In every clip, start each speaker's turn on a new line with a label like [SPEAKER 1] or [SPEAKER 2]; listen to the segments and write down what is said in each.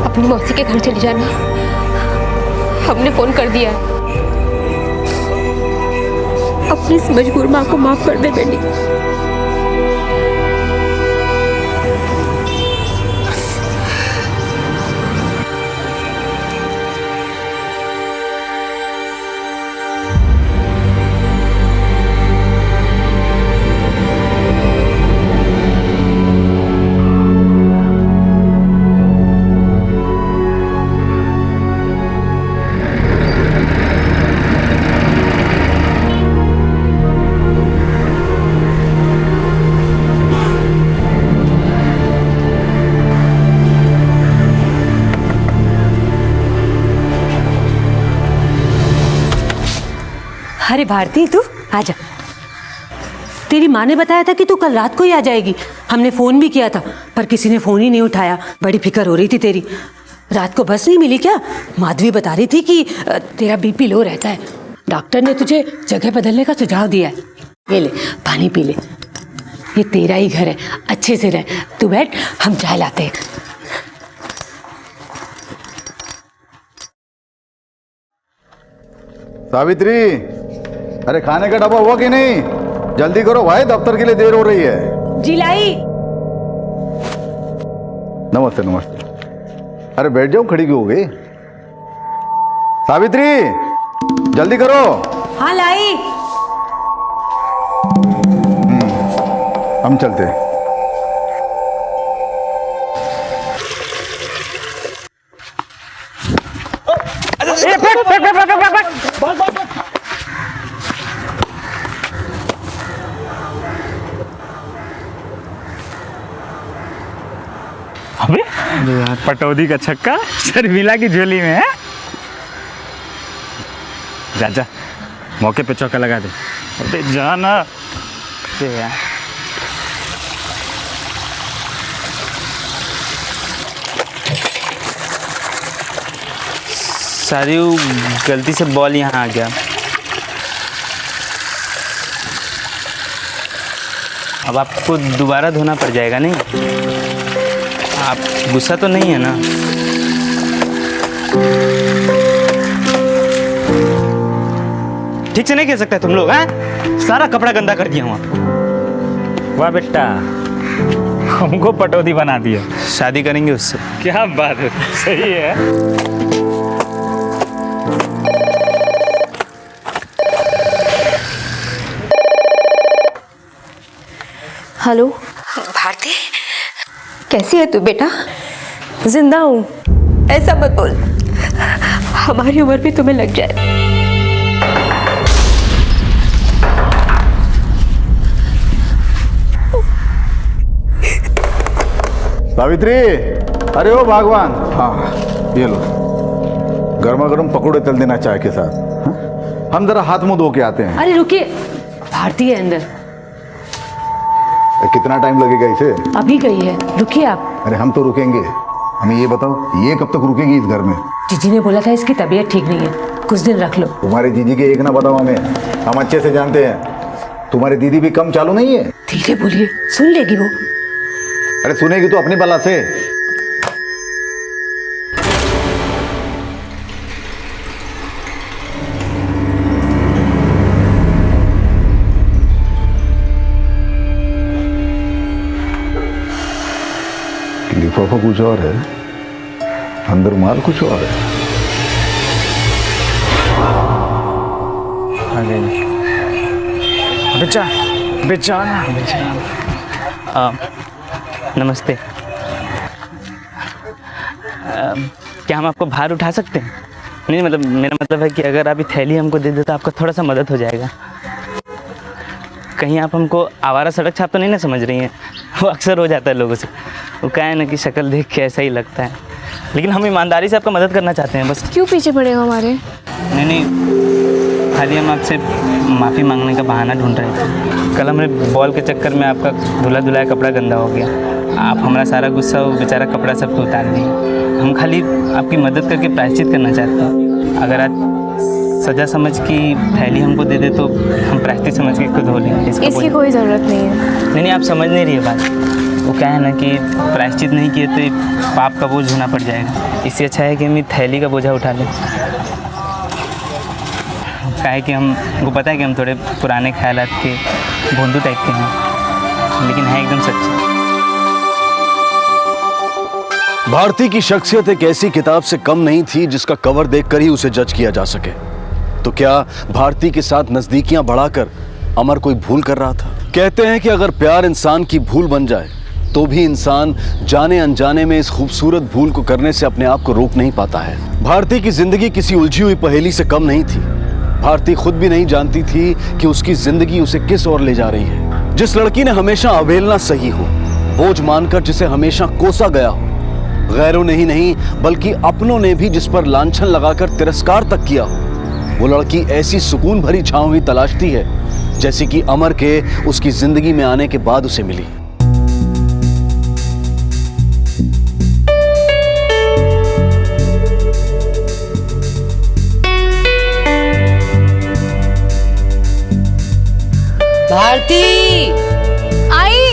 [SPEAKER 1] अपनी मौसी के घर चली जाना, हमने फोन कर दिया है। अपनी इस मजबूर माँ को माफ कर दे बेटी।
[SPEAKER 2] अरे भारती, तू आजा। तेरी माँ ने बताया था कि तू कल रात को ही आ जाएगी। हमने फ़ोन भी किया था पर किसी ने फ़ोन ही नहीं उठाया। बड़ी फिक्र हो रही थी तेरी। रात को बस नहीं मिली क्या? माधवी बता रही थी कि तेरा बीपी लो रहता है। डॉक्टर ने तुझे जगह बदलने का सुझाव दिया है। ये ले, पानी पी ले। ये तेरा ही घर है, अच्छे से रह। तू बैठ, हम चाय लाते हैं।
[SPEAKER 3] सावित्री, अरे खाने का डब्बा हुआ कि नहीं? जल्दी करो भाई, दफ्तर के लिए देर हो रही है।
[SPEAKER 2] जी लाई।
[SPEAKER 3] नमस्ते नमस्ते। अरे बैठ जाओ, खड़ी क्यों हो गई? सावित्री, जल्दी करो।
[SPEAKER 2] हाँ लाई।
[SPEAKER 3] हम चलते हैं।
[SPEAKER 4] अबे यार, पटौदी का छक्का शर्मिला की झोली में है। जा जा, मौके पे चौका लगा दे। अबे जाना यार।
[SPEAKER 5] सारी गलती से बॉल यहाँ आ गया। अब आपको दोबारा धोना पड़ जाएगा। नहीं, आप गुस्सा तो नहीं है ना? ठीक से नहीं कह सकते तुम लोग, हैं? सारा कपड़ा गंदा कर दिया वहाँ।
[SPEAKER 4] वाह बेटा, हमको पटौदी बना दिया।
[SPEAKER 5] शादी करेंगे उससे।
[SPEAKER 4] क्या बात है, सही है।
[SPEAKER 1] हेलो
[SPEAKER 2] भारती,
[SPEAKER 1] कैसी है तू बेटा? जिंदा हूँ, ऐसा मत बोल। हमारी उम्र भी तुम्हें लग जाए।
[SPEAKER 3] सावित्री, अरे ओ भगवान, हाँ ये लो, गर्मा गर्म पकौड़े तल देना चाय के साथ। हाँ? हम जरा हाथ मुंह धो के आते हैं।
[SPEAKER 2] अरे रुकिए, भारती है अंदर।
[SPEAKER 3] कितना टाइम लगेगा इसे?
[SPEAKER 2] अभी गई है, रुकिए आप।
[SPEAKER 3] अरे हम तो रुकेंगे। हमें ये बताओ, ये कब तक रुकेगी इस घर में?
[SPEAKER 2] जीजी ने बोला था इसकी तबीयत ठीक नहीं है, कुछ दिन रख लो।
[SPEAKER 3] तुम्हारे जीजी के एक ना बताओ हमें, हम अच्छे से जानते हैं। तुम्हारी दीदी भी कम चालू नहीं है।
[SPEAKER 2] धीरे बोलिए, सुन लेगी वो।
[SPEAKER 3] अरे सुनेगी तो अपनी बला से। लिफाफा कुछ और है, अंदर माल कुछ और है।
[SPEAKER 4] बेचाना
[SPEAKER 5] नमस्ते। क्या हम आपको भार उठा सकते हैं? नहीं, मतलब मेरा मतलब है कि अगर आप ये थैली हमको दे दें तो आपका थोड़ा सा मदद हो जाएगा। कहीं आप हमको आवारा सड़क छाप तो नहीं ना समझ रही हैं? वो अक्सर हो जाता है लोगों से। वो क्या है ना कि शक्ल देख के ऐसा ही लगता है, लेकिन हम ईमानदारी से आपका मदद करना चाहते हैं बस।
[SPEAKER 1] क्यों पीछे पड़े हो हमारे?
[SPEAKER 5] नहीं, खाली हम आपसे माफ़ी मांगने का बहाना ढूंढ रहे थे। कल हमारे बॉल के चक्कर में आपका धुला धुलाया कपड़ा गंदा हो गया। आप हमारा सारा गुस्सा वो बेचारा कपड़ा सब तो उतार दिए। हम खाली आपकी मदद करके प्रायश्चित करना चाहते हैं। अगर आज सजा समझ की थैली हमको दे दे तो हम प्रायश्चित समझ के खुद धो लेंगे। इसका
[SPEAKER 1] इसकी कोई ज़रूरत नहीं है।
[SPEAKER 5] नहीं, आप समझ नहीं रही है बात। वो क्या है ना कि प्रायश्चित नहीं किए तो ये पाप का बोझ होना पड़ जाएगा। इससे अच्छा है कि हम थैली का बोझा उठा लें। क्या है कि हमको पता है कि हम थोड़े पुराने ख्यालात के भोंदू टाइप के हैं, लेकिन है एकदम सच्चे।
[SPEAKER 6] भारती की शख्सियत एक ऐसी किताब से कम नहीं थी जिसका कवर देखकर ही उसे जज किया जा सके। तो क्या भारती के साथ नजदीकियां बढ़ाकर अमर कोई भूल कर रहा था? कहते हैं कि अगर प्यार इंसान की भूल बन जाए तो भी इंसान जाने अनजाने में इस खूबसूरत भूल को करने से अपने आप को रोक नहीं पाता है। भारती की जिंदगी किसी उलझी हुई पहेली से कम नहीं थी। भारती खुद भी नहीं जानती थी कि उसकी जिंदगी उसे किस ओर ले जा रही है। जिस लड़की ने हमेशा अवहेलना सही हो, बोझ मानकर जिसे हमेशा कोसा गया हो, गैरों ने ही नहीं बल्कि अपनों ने भी जिस पर लांछन लगाकर तिरस्कार तक किया हो, वो लड़की ऐसी सुकून भरी छांव ही तलाशती है जैसी कि अमर के उसकी जिंदगी में आने के बाद उसे मिली।
[SPEAKER 2] भारती
[SPEAKER 1] आई।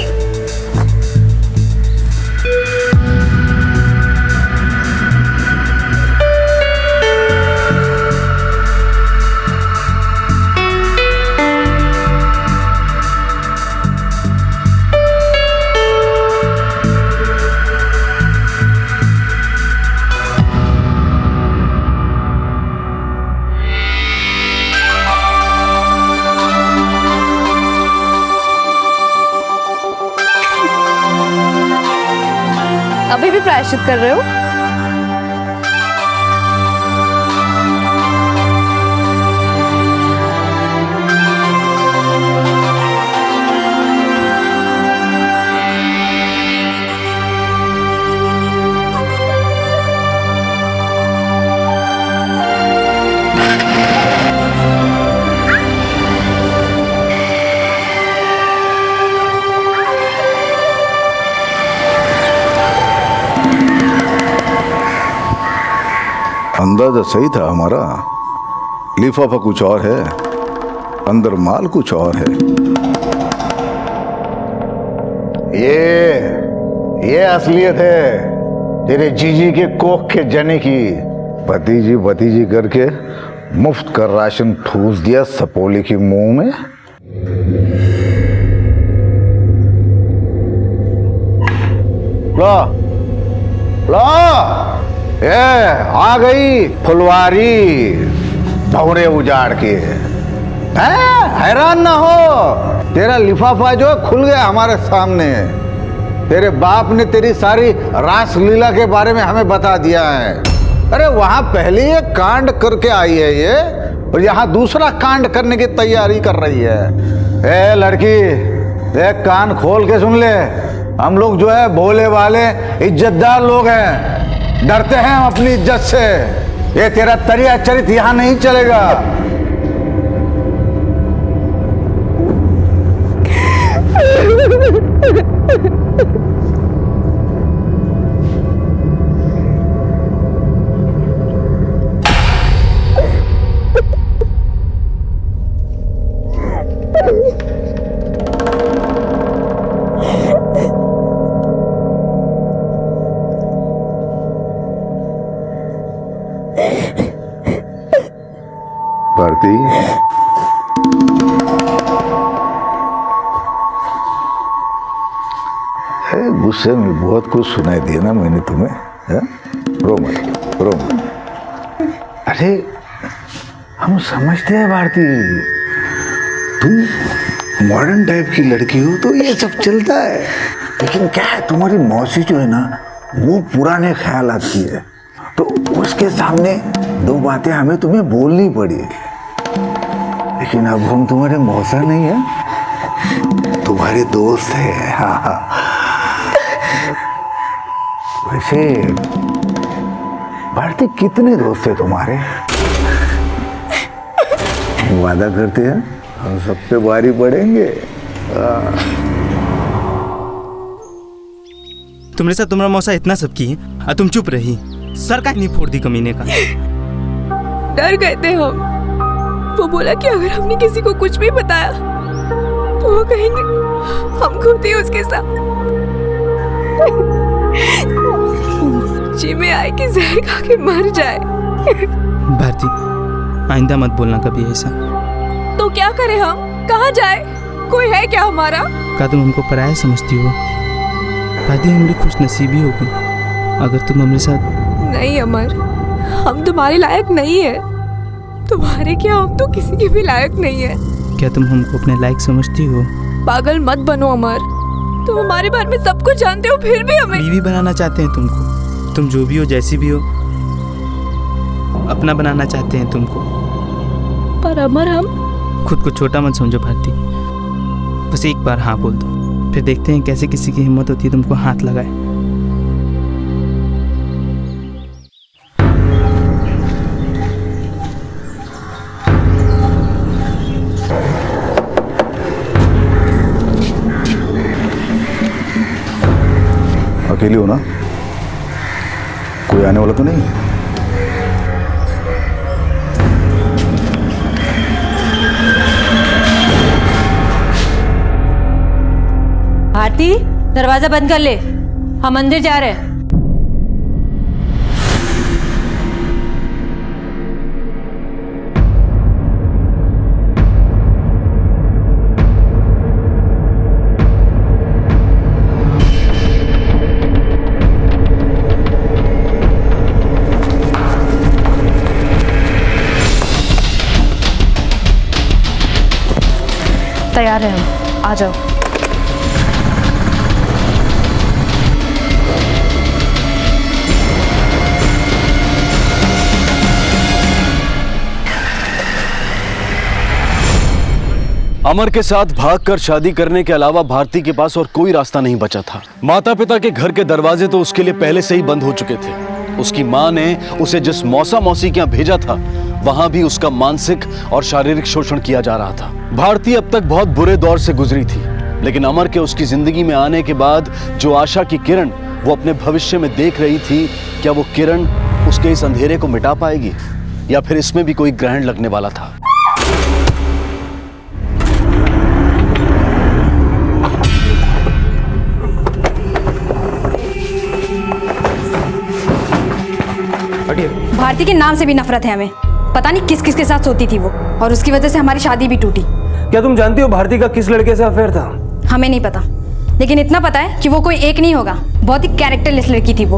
[SPEAKER 1] अभी भी प्रायश्चित कर रहे हो?
[SPEAKER 3] अंदाजा सही था हमारा। लिफाफा कुछ और है, अंदर माल कुछ और है। ये असलियत है तेरे जीजी के कोख के जने की। भतीजी करके मुफ्त का राशन ठूस दिया सपोली की मुंह में। लो लो, ये आ गई फुलवारी भौरे उजाड़ के। हैरान ना हो, तेरा लिफाफा जो खुल गया हमारे सामने। तेरे बाप ने तेरी सारी रासलीला के बारे में हमें बता दिया है। अरे वहां पहले ये कांड करके आई है ये, और यहाँ दूसरा कांड करने की तैयारी कर रही है। ए लड़की, एक कान खोल के सुन ले। हम लोग जो है भोले वाले इज्जतदार लोग हैं, डरते हैं हम अपनी इज्जत से। ये तेरा तरिया चरित यहां नहीं चलेगा। भारती, गुस्से में बहुत कुछ सुनाई दिया ना मैंने तुम्हें। रो मत। अरे हम समझते हैं भारती, तुम मॉडर्न टाइप की लड़की हो तो ये सब चलता है। लेकिन क्या है, तुम्हारी मौसी जो है ना वो पुराने ख्याल आती है, तो उसके सामने दो बातें हमें तुम्हें बोलनी पड़ी। लेकिन अब हम तुम्हारे मौसा नहीं है, तुम्हारे दोस्त है। हाँ। वैसे भारती, कितने दोस्त है तुम्हारे? वादा करते हैं हम सब पे बारी पड़ेंगे।
[SPEAKER 5] तुम्हारे साथ तुम्हारा मौसा इतना सब की और तुम चुप रही। सर का नहीं फोड़ दी कमीने का।
[SPEAKER 1] डर गए थे हम, वो बोला कि अगर हमने किसी को कुछ भी बताया तो वो कहेंगे हम खुद ही उसके साथ जी में आए कि जहर खा के मर जाए।
[SPEAKER 5] भारती, आइंदा मत बोलना कभी ऐसा।
[SPEAKER 1] तो क्या करें हम, कहाँ जाए, कोई है क्या हमारा?
[SPEAKER 5] क्या तुम हमको पराया समझती हो? भारती, हम भी खुश नसीबी होगी अगर तुम हमारे साथ।
[SPEAKER 1] नहीं अमर, हम तुम्हारे लायक नहीं है। तुम्हारे क्या, हम तो किसी के भी लायक नहीं है।
[SPEAKER 5] क्या तुम हमको अपने लायक समझती हो?
[SPEAKER 1] पागल मत बनो अमर, तुम हमारे बारे में सब कुछ जानते हो फिर भी हमें।
[SPEAKER 5] बीवी बनाना चाहते हैं तुमको। तुम जो भी हो, जैसी भी हो, अपना बनाना चाहते हैं तुमको।
[SPEAKER 1] पर अमर, हम
[SPEAKER 5] खुद को छोटा मत समझो भारती। बस एक बार हाँ बोल दो, फिर देखते हैं कैसे किसी की हिम्मत होती है तुमको हाथ लगाए।
[SPEAKER 3] अकेली हो ना? कोई आने वाला तो नहीं?
[SPEAKER 2] भारती, दरवाजा बंद कर ले, हम मंदिर जा रहे हैं।
[SPEAKER 1] तैयार हैं हम, आ जाओ।
[SPEAKER 6] अमर के साथ भागकर शादी करने के अलावा भारती के पास और कोई रास्ता नहीं बचा था। माता पिता के घर के दरवाजे तो उसके लिए पहले से ही बंद हो चुके थे। उसकी माँ ने उसे जिस मौसा मौसी के यहाँ भेजा था, वहां भी उसका मानसिक और शारीरिक शोषण किया जा रहा था। भारती अब तक बहुत बुरे दौर से गुजरी थी, लेकिन अमर के उसकी जिंदगी में आने के बाद जो आशा की किरण वो अपने भविष्य में देख रही थी, क्या वो किरण उसके इस अंधेरे को मिटा पाएगी या फिर इसमें भी कोई ग्रहण लगने वाला था?
[SPEAKER 7] भारती के नाम से भी नफरत है हमें। पता नहीं किस किस के साथ सोती थी वो, और उसकी वजह से हमारी शादी भी टूटी।
[SPEAKER 8] क्या तुम जानती हो भारती का किस लड़के से अफेयर था?
[SPEAKER 7] हमें नहीं पता, लेकिन इतना पता है कि वो कोई एक नहीं होगा। बहुत ही कैरेक्टरलेस लड़की थी वो।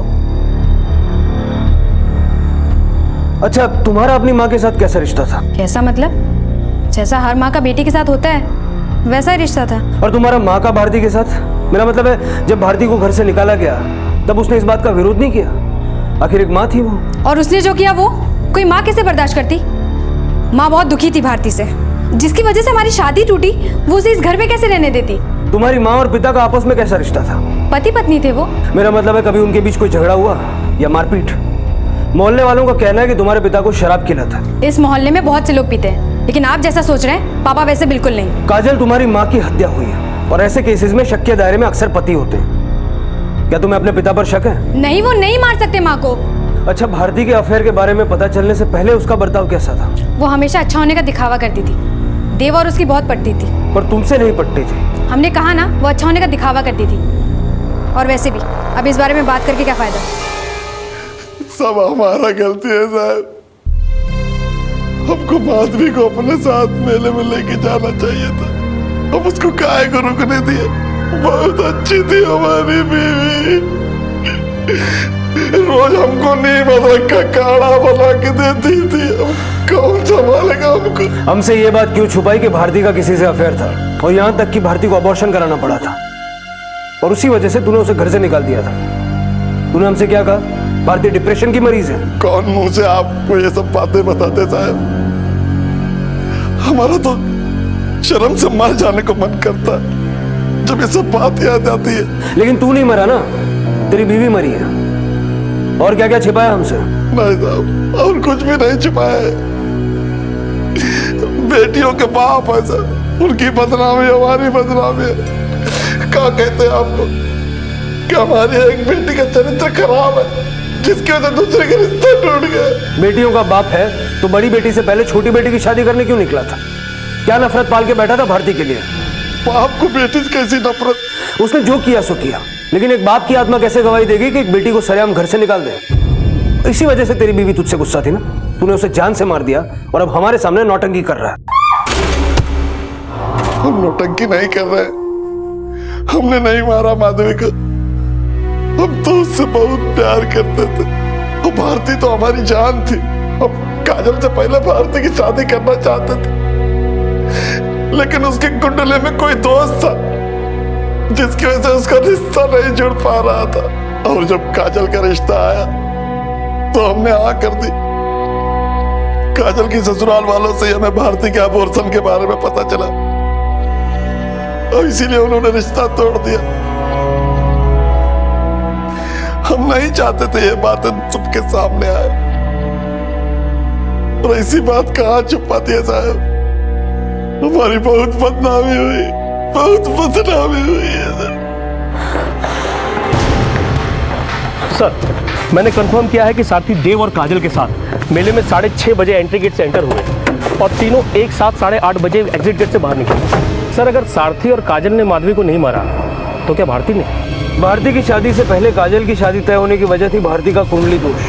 [SPEAKER 8] अच्छा, तुम्हारा अपनी माँ के साथ कैसा रिश्ता था?
[SPEAKER 7] कैसा मतलब? जैसा हर माँ का बेटी के साथ होता है वैसा ही रिश्ता था।
[SPEAKER 8] और तुम्हारा माँ का भारती के साथ? मेरा मतलब है, जब भारती को घर से निकाला गया तब उसने इस बात का विरोध नहीं किया? आखिर एक माँ थी वो।
[SPEAKER 7] और उसने जो किया वो कोई माँ कैसे बर्दाश्त करती? माँ बहुत दुखी थी भारती से, जिसकी वजह से हमारी शादी टूटी। वो उसे इस घर में कैसे रहने देती?
[SPEAKER 8] तुम्हारी माँ और पिता का आपस में कैसा रिश्ता था?
[SPEAKER 7] पति पत्नी थे वो।
[SPEAKER 8] मेरा मतलब है, कभी उनके बीच कोई झगड़ा हुआ या मारपीट? मोहल्ले वालों का कहना है कि तुम्हारे पिता को शराब की लत है।
[SPEAKER 7] इस मोहल्ले में बहुत से लोग पीते हैं, लेकिन आप जैसा सोच रहे हैं पापा वैसे बिल्कुल नहीं।
[SPEAKER 8] काजल, तुम्हारी माँ की हत्या हुई है और ऐसे केसेस में शक के दायरे में अक्सर पति होते हैं। क्या तुम्हें अपने पिता पर शक है?
[SPEAKER 7] नहीं, वो नहीं मार सकते माँ को।
[SPEAKER 8] अच्छा, भारती के अफेयर के बारे में पता चलने से पहले उसका बर्ताव कैसा था?
[SPEAKER 7] वो हमेशा अच्छा होने का दिखावा करती थी। देव और उसकी बहुत पटती थी।
[SPEAKER 8] पर तुमसे नहीं पटती थी।
[SPEAKER 7] हमने कहा ना, वो अच्छा होने का दिखावा करती थी। और वैसे भी अब इस बारे में बात करके क्या फायदा?
[SPEAKER 9] सब हमारा गलती है साहब। हमको माधवी को अपने साथ मेले में लेके जाना चाहिए था। हम उसको काहे को रुकने दिए? बहुत अच्छी थी हमारी बीवी। रोज हमको नीम अदरक का काढ़ा बना के देती थी। हम कौन संभालेगा हमको?
[SPEAKER 8] हमसे ये बात क्यों छुपाई कि भारती का किसी से अफेयर था, और यहाँ तक कि भारती को अबॉर्शन कराना पड़ा था, और उसी वजह से तूने उसे घर से निकाल दिया था। तूने हमसे क्या कहा? भारती डिप्रेशन की मरीज है।
[SPEAKER 9] कौन मुंह से आपको ये सब बातें बताते साहब? हमारा तो शर्म से मर जाने को मन करता है जब ये सब बात याद आती है।
[SPEAKER 8] लेकिन तू नहीं मरा ना, तेरी बीवी मरी है। और क्या क्या छिपाया हमसे?
[SPEAKER 9] नहीं साहब, और कुछ भी नहीं छिपाया है। बेटियों के बाप है सर, उनकी बदनामी हमारी बदनामी है। क्या कहते हैं आपको कि हमारी एक बेटी का चरित्र खराब है? जिसकी वजह से दूसरे का रिश्ता टूट गया।
[SPEAKER 8] बेटियों का बाप है तो बड़ी बेटी से पहले छोटी बेटी की शादी करने क्यों निकला था? क्या नफरत पाल के बैठा था भारती के लिए?
[SPEAKER 9] बाप को बेटी से कैसी नफरत?
[SPEAKER 8] उसने जो किया सो किया, लेकिन एक बाप की आत्मा कैसे गवाही देगी कि एक बेटी को सरेआम घर से निकाल दे? इसी वजह से तेरी बीवी तुझसे गुस्सा थी ना, तूने उसे जान से मार दिया और अब हमारे सामने नौटंकी कर रहा है।
[SPEAKER 9] हम नौटंकी नहीं कर रहे, हमने नहीं मारा माधवी को, हम तो उससे बहुत प्यार करते थे। तो भारती तो हमारी जान थी, हम काजल से पहले भारती की शादी करना चाहते थे, लेकिन उसके कुंडले में कोई दोस्त था जिसकी वजह से उसका रिश्ता नहीं जुड़ पा रहा था। और जब काजल का रिश्ता आया तो हमने हाँ कर दी। काजल की ससुराल वालों से हमें भारती के अबॉर्शन के बारे में पता चला और इसीलिए उन्होंने रिश्ता तोड़ दिया। हम नहीं चाहते थे ये बातें सबके सामने आए, और ऐसी बात कहाँ छुपा दिया साहब। हमारी बहुत बदनामी हुई, बहुत बदनामी हुई है
[SPEAKER 10] सर। मैंने कंफर्म किया है कि सारथी देव और काजल के साथ मेले में 6:30 बजे एंट्री गेट से एंटर हुए और तीनों एक साथ 8:30 बजे एग्जिट गेट से बाहर निकले। सर, अगर सारथी और काजल ने माधवी को नहीं मारा तो क्या भारती ने?
[SPEAKER 8] भारती की शादी से पहले काजल की शादी तय होने की वजह थी भारती का कुंडली दोष,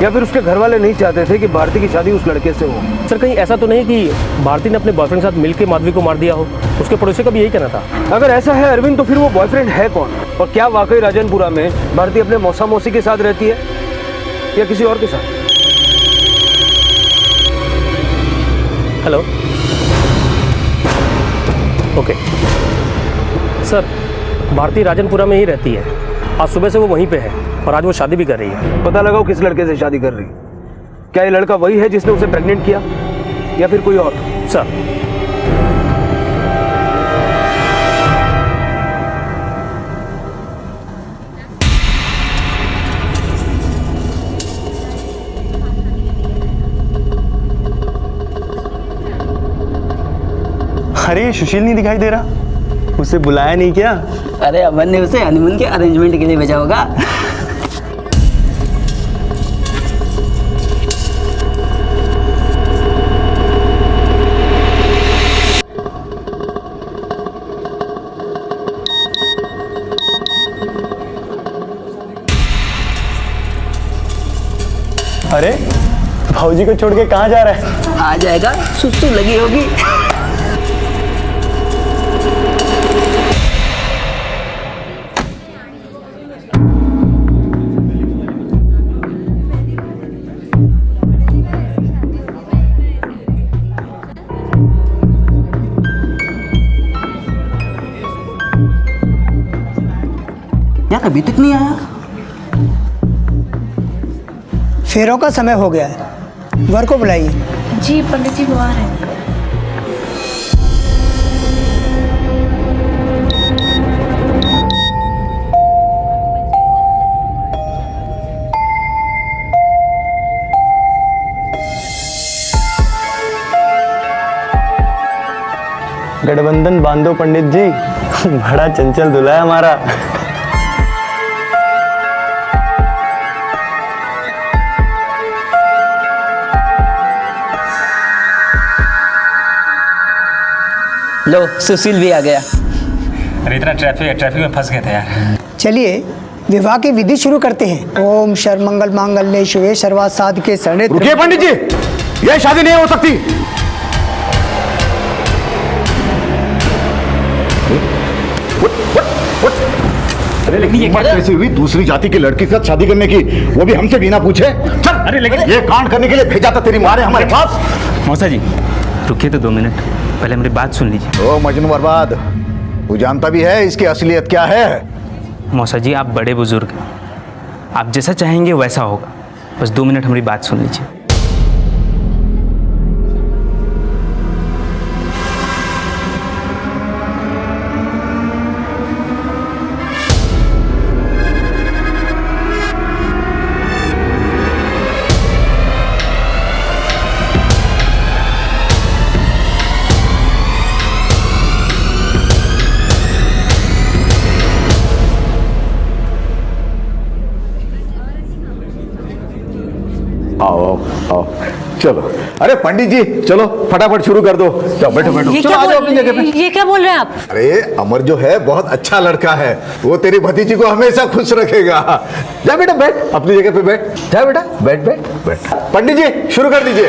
[SPEAKER 8] या फिर उसके घर वाले नहीं चाहते थे कि भारती की शादी उस लड़के से हो।
[SPEAKER 10] सर, कहीं ऐसा तो नहीं कि भारती ने अपने बॉयफ्रेंड के साथ मिलकर माधवी को मार दिया हो? उसके पड़ोसी का भी यही कहना था।
[SPEAKER 8] अगर ऐसा है अरविंद, तो फिर वो बॉयफ्रेंड है कौन? और क्या वाकई राजनपुरा में भारती अपने मौसा मौसी के साथ रहती है या किसी और के साथ?
[SPEAKER 10] Hello, okay sir, Bharti Rajanpura में ही रहती है। आज सुबह से वो वहीं पे है और आज वो शादी भी कर रही है।
[SPEAKER 8] पता लगाओ किस लड़के से शादी कर रही है। क्या ये लड़का वही है जिसने उसे प्रेग्नेंट किया या फिर कोई और?
[SPEAKER 10] सर,
[SPEAKER 5] अरे सुशील नहीं दिखाई दे रहा, उसे बुलाया नहीं क्या?
[SPEAKER 11] अरे अमन ने उसे हनीमून के अरेंजमेंट के लिए भेजा होगा।
[SPEAKER 5] अरे भाऊजी को छोड़ के कहाँ जा रहा है?
[SPEAKER 11] आ जाएगा, सुस्तू लगी होगी। यार अभी तक नहीं आया।
[SPEAKER 12] फेरों का समय हो गया है, वर को बुलाइए।
[SPEAKER 1] जी पंडित जी, वो आ रहे हैं।
[SPEAKER 5] गठबंधन बांधो पंडित जी, बड़ा चंचल दूल्हा है हमारा।
[SPEAKER 11] लो सुशील भी आ गया।
[SPEAKER 4] अरे इतना ट्रैफिक में फंस गए थे यार।
[SPEAKER 12] चलिए विवाह की विधि शुरू करते हैं। ओम सर्वमंगल मांगल्ये शिवे सर्वार्थ साधके शरणे।
[SPEAKER 6] रुकिए पंडित जी, यह शादी नहीं हो सकती। हिम्मत कैसी हुई दूसरी जाति की लड़की के साथ शादी करने की, वो भी हमसे बिना पूछे? चल, अरे लेकिन ये कांड करने के लिए भेजा था तेरी माँ ने हमारे पास।
[SPEAKER 5] मौसा जी रुकिए तो 2 मिनट, पहले मेरी बात सुन लीजिए।
[SPEAKER 3] ओ मजनू बर्बाद, तू जानता भी है इसकी असलियत क्या है?
[SPEAKER 5] मौसा जी आप बड़े बुजुर्ग हैं, आप जैसा चाहेंगे वैसा होगा, बस 2 मिनट हमारी बात सुन लीजिए।
[SPEAKER 3] आओ आओ, चलो। अरे पंडित जी चलो फटाफट शुरू कर दो। जाओ बैठो बैठो,
[SPEAKER 2] ये
[SPEAKER 3] चलो
[SPEAKER 2] क्या
[SPEAKER 3] आ जाओ अपनी जगह पे।
[SPEAKER 2] ये क्या बोल रहे हैं आप?
[SPEAKER 3] अरे अमर जो है बहुत अच्छा लड़का है, वो तेरी भतीजी को हमेशा खुश रखेगा। जा बेटा बैठ, अपनी जगह पे बैठ, जा बेटा बैठ बैठ बैठ। पंडित जी शुरू कर दीजिए।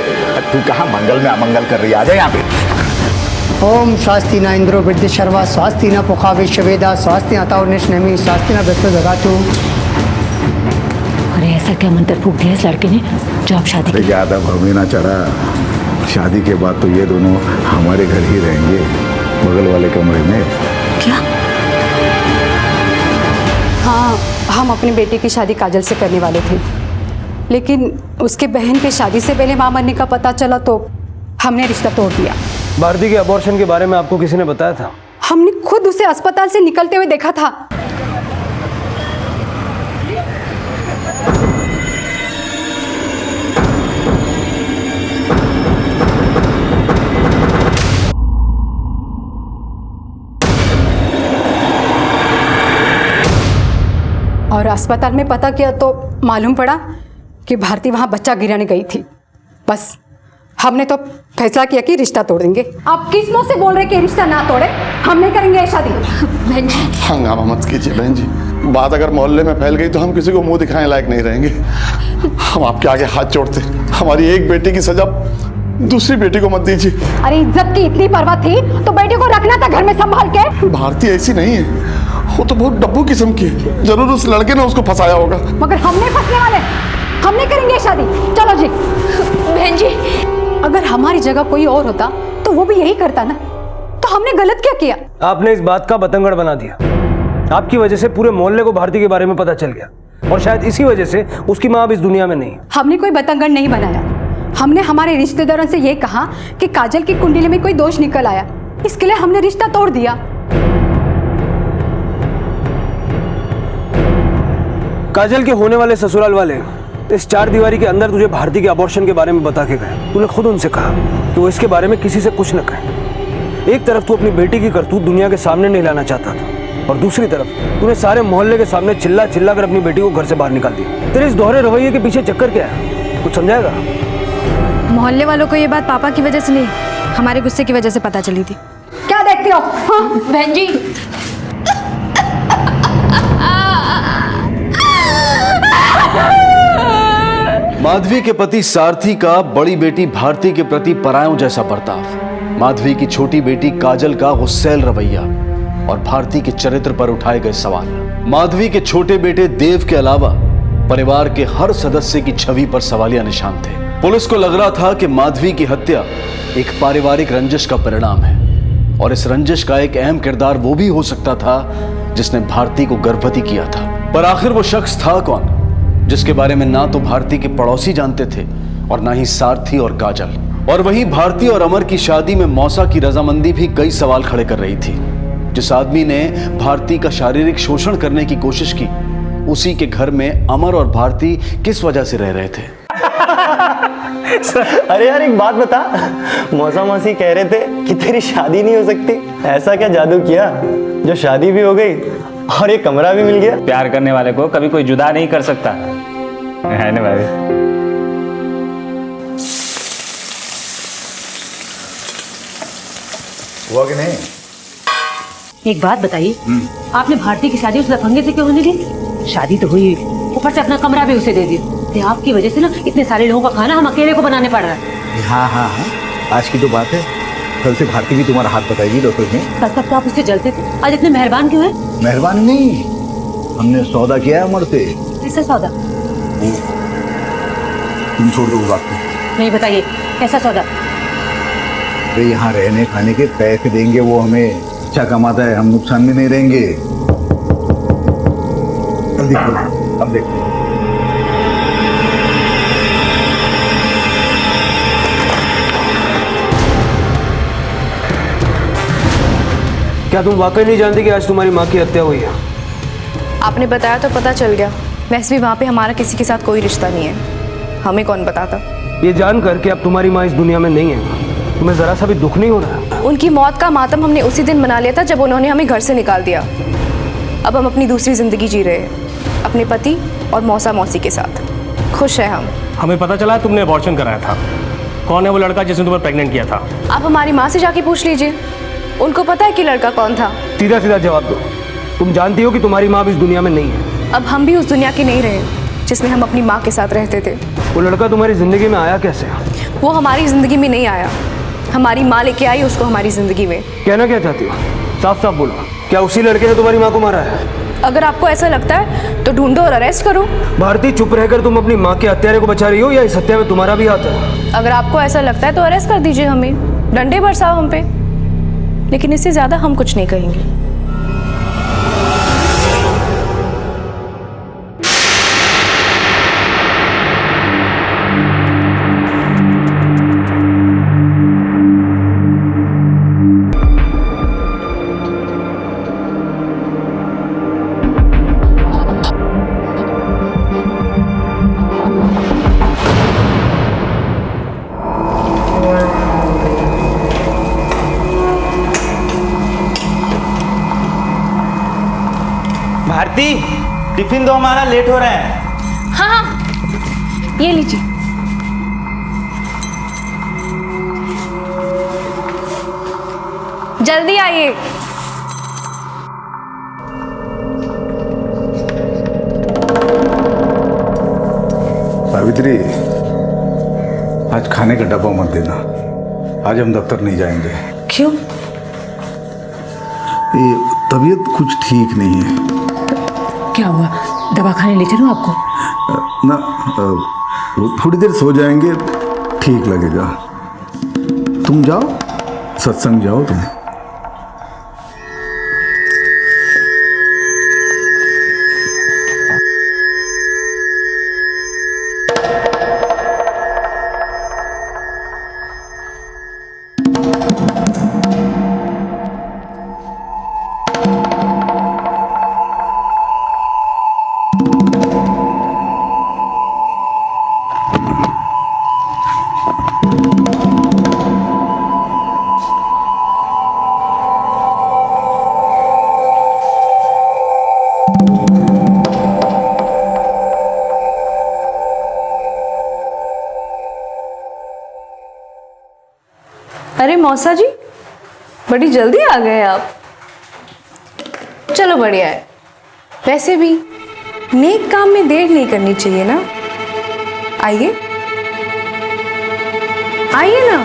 [SPEAKER 3] तू कहाँ मंगल में अमंगल कर रही है, आ जा यहाँ पे।
[SPEAKER 12] ओम स्वास्ति न इंद्रो वृद्धि शर्वा स्वास्ति न पुखा विश्ववेदा स्वास्ति अताव निष्णमी स्वास्ति न बृहस्पति दगातु।
[SPEAKER 2] अरे ऐसा क्या मंत्र फूक दिया इस लड़के ने जो आप शादी की?
[SPEAKER 3] ज्यादा भवे ना चढ़ा, शादी के बाद तो ये दोनों हमारे घर ही रहेंगे, बगल वाले कमरे में।
[SPEAKER 2] क्या?
[SPEAKER 7] हाँ, हम अपनी बेटी की शादी काजल से करने वाले थे, लेकिन उसके बहन की शादी से पहले मां मरने का पता चला तो हमने रिश्ता तोड़ दिया।
[SPEAKER 8] भारती के अबॉर्शन के बारे में आपको किसी ने बताया था?
[SPEAKER 7] हमने खुद उसे अस्पताल से निकलते हुए देखा था। और अस्पताल में पता किया तो मालूम पड़ा कि भारती वहां बच्चा गिराने गई थी। बस हमने तो फैसला किया कि रिश्ता तोड़ देंगे। आप किस मुंह से बोल रहे कि रिश्ता ना तोड़े? हम नहीं करेंगे शादी। बहन जी
[SPEAKER 9] हंगामा मत कीजिए बहन जी, बात अगर मोहल्ले में फैल गई तो हम किसी को मुंह दिखाने लायक नहीं रहेंगे। हम आपके आगे हाथ जोड़ते, हमारी एक बेटी की सजा दूसरी बेटी को मत दीजिए।
[SPEAKER 7] अरे इज्जत की इतनी परवाह थी तो बेटी को रखना था घर में संभाल के।
[SPEAKER 9] भारती ऐसी नहीं है, वो तो बहुत डब्बू किस्म की है, जरूर उस लड़के ने उसको फंसाया होगा।
[SPEAKER 7] मगर हमने फंसने वाले, हम नहीं करेंगे शादी। चलो जी। बहन जी अगर हमारी जगह कोई और होता तो वो भी यही करता ना, तो हमने गलत क्या किया?
[SPEAKER 8] आपने इस बात का बतंगड़ बना दिया। आपकी वजह से पूरे मोहल्ले को भारती के बारे में पता चल गया, और शायद इसी वजह से उसकी माँ अब इस दुनिया में नहीं।
[SPEAKER 7] हमने कोई बतंगड़ नहीं बनाया, हमने हमारे रिश्तेदारों से ये कहा कि काजल की कुंडली में कोई दोष निकल आया, इसके लिए हमने रिश्ता तोड़ दिया।
[SPEAKER 8] काजल के होने वाले ससुराल वाले इस चार दीवारी के अंदर तुझे भारती के अबॉर्शन के बारे में बता के गए। तूने खुद उनसे कहा कि वो इसके बारे में किसी से कुछ न कहे। एक तरफ तू अपनी बेटी की करतूत दुनिया के सामने नहीं लाना चाहता था, और दूसरी तरफ तूने सारे मोहल्ले के सामने चिल्ला चिल्ला कर अपनी बेटी को घर से बाहर निकाल दिया। तेरे इस दोहरे रवैये के पीछे चक्कर क्या है, कुछ समझाएगा?
[SPEAKER 7] मोहल्ले वालों को ये बात पापा की वजह से नहीं, हमारे गुस्से की वजह से पता चली थी। क्या देखती हो? हाँ? बहन जी
[SPEAKER 6] माधवी के पति सारथी का बड़ी बेटी भारती के प्रति परायों जैसा बर्ताव, माधवी की छोटी बेटी काजल का गुस्सैल रवैया और भारती के चरित्र पर उठाए गए सवाल। माधवी के छोटे बेटे देव के अलावा परिवार के हर सदस्य की छवि पर सवालिया निशान थे। पुलिस को लग रहा था कि माधवी की हत्या एक पारिवारिक रंजिश का परिणाम है, और इस रंजिश का एक अहम किरदार वो भी हो सकता था जिसने भारती को गर्भवती किया था। पर आखिर वो शख्स था कौन, जिसके बारे में ना तो भारती के पड़ोसी जानते थे और ना ही सारथी और काजल। और वहीं भारती और अमर की शादी में मौसा की रजामंदी भी कई सवाल खड़े कर रही थी। जिस आदमी ने भारती का शारीरिक शोषण करने की कोशिश की, उसी के घर में अमर और भारती किस वजह से रह रहे थे।
[SPEAKER 13] अरे यार एक बात बता, मौसा मौसी कह रहे थे कि तेरी शादी नहीं हो सकती। ऐसा क्या जादू किया जो शादी भी हो गई और ये कमरा भी मिल गया?
[SPEAKER 4] प्यार करने वाले को कभी कोई जुदा नहीं कर सकता है ना भाई?
[SPEAKER 3] हुआ कि नहीं?
[SPEAKER 2] एक बात बताइए, आपने भारती की शादी उस लफंगे से क्यों होने दी? शादी तो हुई, ऊपर से अपना कमरा भी उसे दे दिया। आपकी वजह से ना इतने सारे लोगों का खाना हम अकेले को बनाने पड़ रहा है।
[SPEAKER 3] हाँ हाँ हाँ, आज की तो बात है, कल से भारती भी तुम्हारा हाथ बताएगी डॉक्टर में।
[SPEAKER 2] कल तक तो आप उससे जलते थे, आज इतने मेहरबान क्यों हैं?
[SPEAKER 3] मेहरबान नहीं, हमने सौदा किया है अमर से।
[SPEAKER 2] कैसा सौदा?
[SPEAKER 3] तुम छोड़ दो बात को।
[SPEAKER 2] नहीं बताइए, कैसा सौदा?
[SPEAKER 3] अरे यहाँ रहने खाने के पैसे देंगे वो हमें, अच्छा कमाता है, हम नुकसान में नहीं रहेंगे। जल्दी करो, अब देखो।
[SPEAKER 8] क्या तुम वाकई नहीं जानती कि आज तुम्हारी माँ की हत्या हुई है?
[SPEAKER 14] आपने बताया तो पता चल गया, वैसे भी वहाँ पे हमारा किसी के साथ कोई रिश्ता नहीं है, हमें कौन बताता।
[SPEAKER 8] ये जानकर कि अब तुम्हारी माँ इस दुनिया में नहीं है, तुम्हें जरा सा भी दुख नहीं हो रहा?
[SPEAKER 14] उनकी मौत का मातम हमने उसी दिन मना लिया था जब उन्होंने हमें घर से निकाल दिया। अब हम अपनी दूसरी जिंदगी जी रहे हैं, अपने पति और मौसा मौसी के साथ। खुश है हम।
[SPEAKER 10] हमें पता चला तुमने अबॉर्शन कराया था। कौन है वो लड़का जिसने तुम्हें प्रेग्नेंट किया था?
[SPEAKER 14] आप हमारी माँ से जाके पूछ लीजिए, उनको पता है कि लड़का कौन था।
[SPEAKER 8] सीधा सीधा जवाब दो। तुम जानती हो कि तुम्हारी माँ भी इस दुनिया में नहीं है।
[SPEAKER 14] अब हम भी उस दुनिया के नहीं रहे जिसमें हम अपनी माँ के साथ रहते थे।
[SPEAKER 8] वो लड़का तुम्हारी जिंदगी में आया कैसे?
[SPEAKER 14] वो हमारी ज़िंदगी में नहीं आया, हमारी माँ लेके आई उसको हमारी ज़िंदगी में।
[SPEAKER 8] कहना क्या चाहती हो? साफ साफ बोलो, क्या उसी लड़के ने तुम्हारी माँ को मारा है?
[SPEAKER 14] अगर आपको ऐसा लगता है तो ढूंढो और अरेस्ट करो।
[SPEAKER 8] भारती, चुप रहकर तुम अपनी माँ के हत्यारे को बचा रही हो या इस हत्या में तुम्हारा भी हाथ है?
[SPEAKER 14] अगर आपको ऐसा लगता है तो अरेस्ट कर दीजिए हमें, डंडे बरसाओ हम पे, लेकिन इससे ज़्यादा हम कुछ नहीं कहेंगे।
[SPEAKER 13] भारती, टिफिन दो, हमारा लेट हो रहा है।
[SPEAKER 14] हाँ हाँ, ये लीजिए। जल्दी आइए।
[SPEAKER 3] सावित्री, आज खाने का डब्बा मत देना। आज हम दफ्तर नहीं जाएंगे।
[SPEAKER 2] क्यों?
[SPEAKER 3] ये तबीयत कुछ ठीक नहीं है।
[SPEAKER 2] क्या हुआ? दवा खाने ले चलूं आपको?
[SPEAKER 3] ना, थोड़ी देर सो जाएंगे, ठीक लगेगा। तुम जाओ, सत्संग जाओ तुम।
[SPEAKER 14] अरे मौसा जी, बड़ी जल्दी आ गए आप। चलो बढ़िया है। वैसे भी नेक काम में देर नहीं करनी चाहिए ना। आइए आइए ना।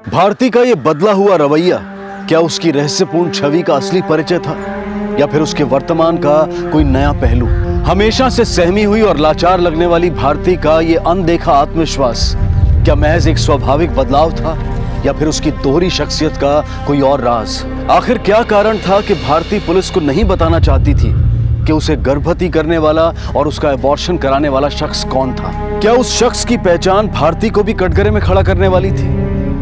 [SPEAKER 6] भारती का ये बदला हुआ रवैया क्या उसकी रहस्यपूर्ण छवि का असली परिचय था, या फिर उसके वर्तमान का कोई नया पहलू? हमेशा से सहमी हुई और लाचार लगने वाली भारती का ये अनदेखा आत्मविश्वास क्या महज एक स्वाभाविक बदलाव था, या फिर उसकी दोहरी शख्सियत का कोई और राज? आखिर क्या कारण था कि भारती पुलिस को नहीं बताना चाहती थी कि उसे गर्भवती करने वाला और उसका अबॉर्शन कराने वाला शख्स कौन था? क्या उस शख्स की पहचान भारती को भी कटघरे में खड़ा करने वाली थी,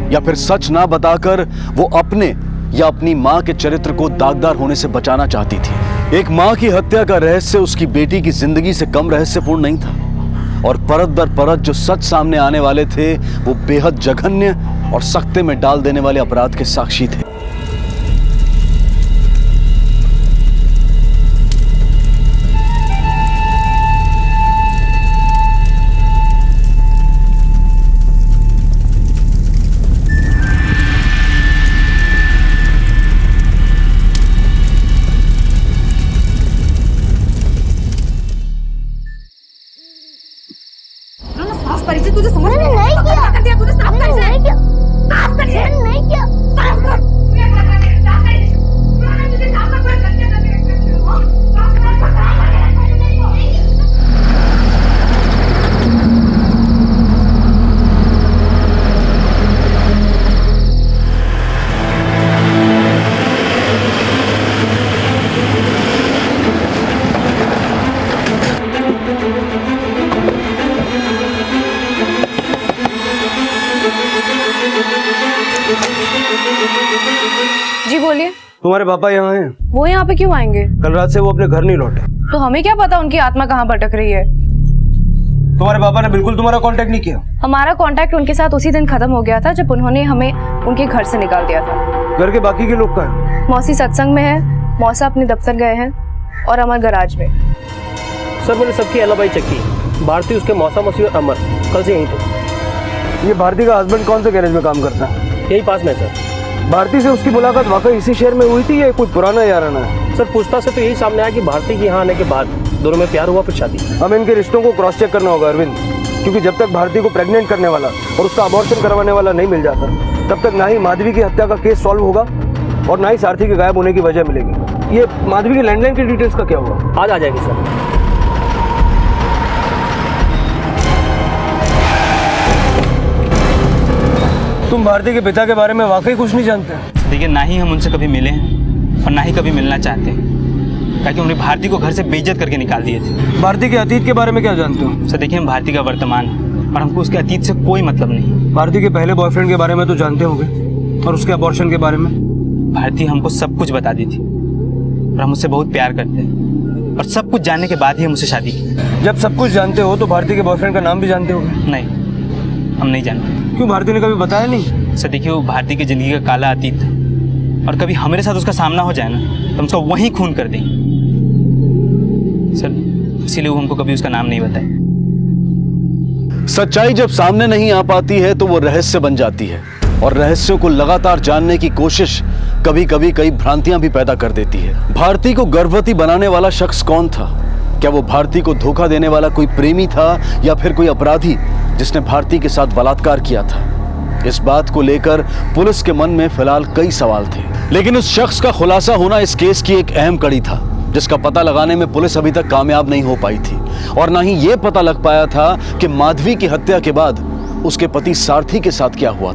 [SPEAKER 6] या फिर सच ना बताकर वो अपने या अपनी मां के चरित्र को दागदार होने से बचाना चाहती थी? एक मां की हत्या का रहस्य उसकी बेटी की जिंदगी से कम रहस्यपूर्ण नहीं था, और परत दर परत जो सच सामने आने वाले थे वो बेहद जघन्य और सख्ते में डाल देने वाले अपराध के साक्षी थे।
[SPEAKER 15] तुझे समझ में नहीं किया कर दिया तूने साफ कर नहीं किया साफ कर नहीं किया साफ कर तुझे साफ कर पूरा कर
[SPEAKER 14] जी बोलिए।
[SPEAKER 8] तुम्हारे पापा यहाँ हैं?
[SPEAKER 14] वो यहाँ पे क्यों आएंगे?
[SPEAKER 8] कल रात से वो अपने घर नहीं लौटे।
[SPEAKER 14] तो हमें क्या पता उनकी आत्मा कहाँ भटक रही है।
[SPEAKER 8] तुम्हारे पापा ने बिल्कुल तुम्हारा कांटेक्ट नहीं किया?
[SPEAKER 14] हमारा कांटेक्ट उनके साथ उसी दिन खत्म हो गया था जब उन्होंने हमें उनके घर से निकाल दिया था।
[SPEAKER 8] घर के बाकी के लोग कहाँ हैं?
[SPEAKER 14] मौसी सत्संग में है, मौसा अपने दफ्तर गए हैं और अमर गराज में।
[SPEAKER 10] सर मैंने सबकी एलिबाई चेक की, भारती, उसके मौसा मौसी और अमर कल से यहीं थे।
[SPEAKER 8] ये भारती का हस्बैंड कौन से गैरेज में काम करता है?
[SPEAKER 10] यही पास में सर।
[SPEAKER 8] भारती से उसकी मुलाकात वाकई इसी शहर में हुई थी या कोई पुराना याराना है?
[SPEAKER 10] सर पूछताछ से तो यही सामने आया कि भारती के यहाँ आने के बाद दोनों में प्यार हुआ, फिर शादी।
[SPEAKER 8] हमें इनके रिश्तों को क्रॉस चेक करना होगा अरविंद, क्योंकि जब तक भारती को प्रेग्नेंट करने वाला और उसका अबॉर्शन करवाने वाला नहीं मिल जाता तब तक ना ही माधवी की हत्या का केस सॉल्व होगा और ना ही सारथी के गायब होने की वजह मिलेगी। ये माधवी के लैंडलाइन की डिटेल्स का क्या हुआ?
[SPEAKER 10] आज आ जाएगी सर।
[SPEAKER 8] तुम भारती के पिता के बारे में वाकई कुछ नहीं जानते?
[SPEAKER 5] देखिए, ना ही हम उनसे कभी मिले हैं और ना ही कभी मिलना चाहते हैं, ताकि उन्हें भारती को घर से बेइज्जत करके निकाल दिए थे।
[SPEAKER 8] भारती के अतीत के बारे में क्या जानते हो?
[SPEAKER 5] सर देखिए, हम भारती का वर्तमान और हमको उसके अतीत से कोई मतलब नहीं।
[SPEAKER 8] भारती के पहले बॉयफ्रेंड के बारे में तो जानते होंगे, और उसके अबॉर्शन के बारे में?
[SPEAKER 5] भारती हमको सब कुछ बता दी थी और हम उससे बहुत प्यार करते हैं, और सब कुछ जानने के बाद ही हम उससे शादी की।
[SPEAKER 8] जब सब कुछ जानते हो तो भारती के बॉयफ्रेंड का नाम भी जानते होंगे?
[SPEAKER 5] नहीं, हम नहीं जानते।
[SPEAKER 8] क्यों, भारती ने कभी बताया नहीं?
[SPEAKER 5] सर देखिए, वो भारती की ज़िंदगी का काला अतीत है, और कभी हमारे साथ उसका सामना हो जाए ना तो हम उसका वहीं खून कर देंगे। सर इसीलिए वो हमको कभी उसका नाम नहीं बताया।
[SPEAKER 6] सच्चाई जब सामने नहीं आ पाती है तो वो रहस्य बन जाती है, और रहस्यों को लगातार जानने की कोशिश कभी कभी कई भ्रांतियां भी पैदा कर देती है। भारती को गर्भवती बनाने वाला शख्स कौन था? क्या वो भारती को धोखा देने वाला कोई प्रेमी था या फिर कोई अपराधी जिसने भारती के साथ बलात्कार किया था? इस बात को लेकर पुलिस के मन में फिलहाल कई सवाल थे, लेकिन उस शख्स का खुलासा होना इस केस की एक अहम कड़ी था, जिसका पता लगाने में पुलिस अभी तक कामयाब नहीं हो पाई थी, और ना ही ये पता लग पाया था कि माधवी की हत्या के बाद उसके पति सारथी के साथ क्या हुआ था।